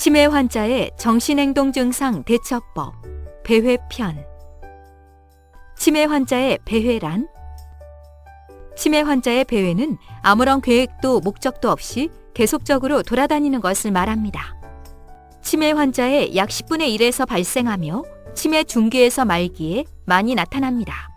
치매 환자의 정신행동 증상 대처법 배회편. 치매 환자의 배회란? 치매 환자의 배회는 아무런 계획도 목적도 없이 계속적으로 돌아다니는 것을 말합니다. 치매 환자의 약 10분의 1에서 발생하며 치매 중기에서 말기에 많이 나타납니다.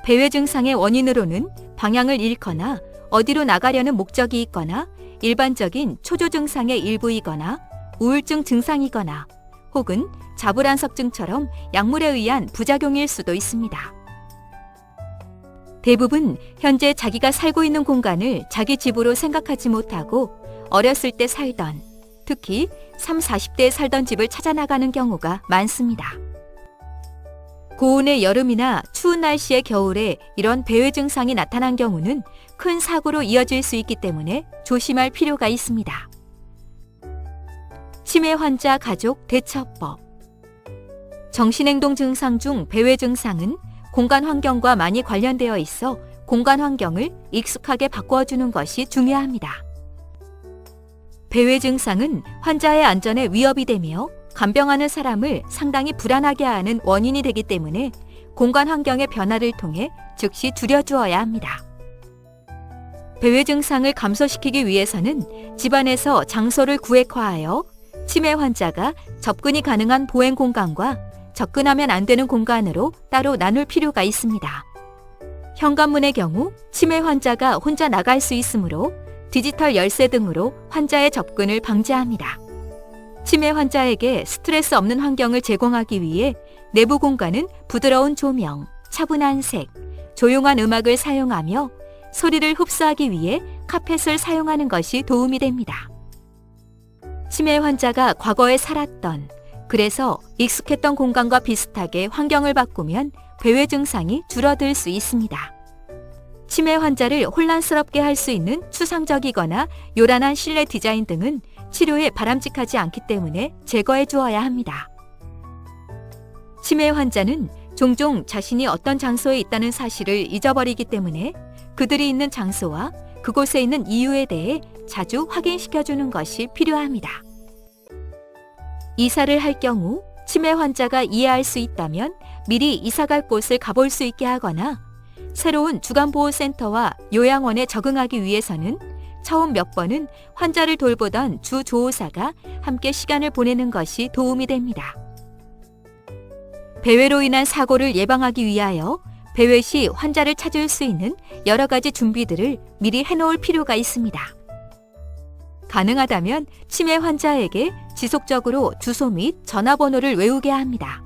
배회 증상의 원인으로는 방향을 잃거나 어디로 나가려는 목적이 있거나 일반적인 초조 증상의 일부이거나 우울증 증상이거나 혹은 자불안석증처럼 약물에 의한 부작용일 수도 있습니다. 대부분 현재 자기가 살고 있는 공간을 자기 집으로 생각하지 못하고 어렸을 때 살던, 특히 30, 40대에 살던 집을 찾아 나가는 경우가 많습니다. 고온의 여름이나 추운 날씨의 겨울에 이런 배회 증상이 나타난 경우는 큰 사고로 이어질 수 있기 때문에 조심할 필요가 있습니다. 치매 환자 가족 대처법. 정신행동 증상 중 배회 증상은 공간 환경과 많이 관련되어 있어 공간 환경을 익숙하게 바꿔주는 것이 중요합니다. 배회 증상은 환자의 안전에 위협이 되며 간병하는 사람을 상당히 불안하게 하는 원인이 되기 때문에 공간 환경의 변화를 통해 즉시 줄여주어야 합니다. 배회 증상을 감소시키기 위해서는 집안에서 장소를 구획화하여 치매 환자가 접근이 가능한 보행 공간과 접근하면 안 되는 공간으로 따로 나눌 필요가 있습니다. 현관문의 경우 치매 환자가 혼자 나갈 수 있으므로 디지털 열쇠 등으로 환자의 접근을 방지합니다. 치매 환자에게 스트레스 없는 환경을 제공하기 위해 내부 공간은 부드러운 조명, 차분한 색, 조용한 음악을 사용하며 소리를 흡수하기 위해 카펫을 사용하는 것이 도움이 됩니다. 치매 환자가 과거에 살았던, 그래서 익숙했던 공간과 비슷하게 환경을 바꾸면 배회 증상이 줄어들 수 있습니다. 치매 환자를 혼란스럽게 할 수 있는 추상적이거나 요란한 실내 디자인 등은 치료에 바람직하지 않기 때문에 제거해 주어야 합니다. 치매 환자는 종종 자신이 어떤 장소에 있다는 사실을 잊어버리기 때문에 그들이 있는 장소와 그곳에 있는 이유에 대해 자주 확인시켜주는 것이 필요합니다. 이사를 할 경우 치매 환자가 이해할 수 있다면 미리 이사갈 곳을 가볼 수 있게 하거나 새로운 주간보호센터와 요양원에 적응하기 위해서는 처음 몇 번은 환자를 돌보던 주조호사가 함께 시간을 보내는 것이 도움이 됩니다. 배회로 인한 사고를 예방하기 위하여 배회 시 환자를 찾을 수 있는 여러 가지 준비들을 미리 해놓을 필요가 있습니다. 가능하다면 치매 환자에게 지속적으로 주소 및 전화번호를 외우게 합니다.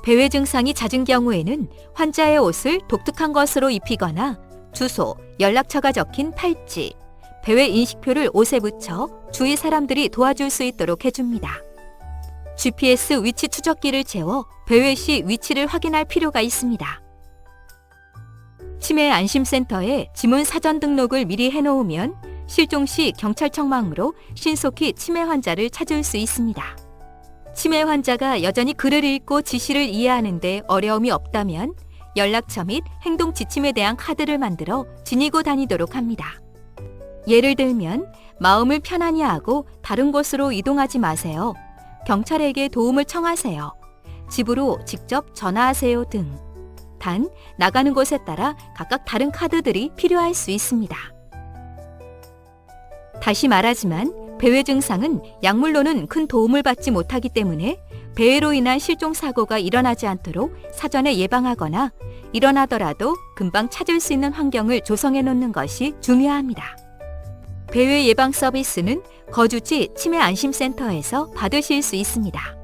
배회 증상이 잦은 경우에는 환자의 옷을 독특한 것으로 입히거나 주소, 연락처가 적힌 팔찌, 배회 인식표를 옷에 붙여 주위 사람들이 도와줄 수 있도록 해줍니다. GPS 위치 추적기를 채워 배회 시 위치를 확인할 필요가 있습니다. 치매 안심센터에 지문 사전 등록을 미리 해놓으면 실종 시 경찰청망으로 신속히 치매 환자를 찾을 수 있습니다. 치매 환자가 여전히 글을 읽고 지시를 이해하는 데 어려움이 없다면 연락처 및 행동 지침에 대한 카드를 만들어 지니고 다니도록 합니다. 예를 들면 마음을 편안히 하고 다른 곳으로 이동하지 마세요. 경찰에게 도움을 청하세요. 집으로 직접 전화하세요 등. 단, 나가는 곳에 따라 각각 다른 카드들이 필요할 수 있습니다. 다시 말하지만 배회 증상은 약물로는 큰 도움을 받지 못하기 때문에 배회로 인한 실종사고가 일어나지 않도록 사전에 예방하거나 일어나더라도 금방 찾을 수 있는 환경을 조성해 놓는 것이 중요합니다. 배회 예방 서비스는 거주지 치매 안심센터에서 받으실 수 있습니다.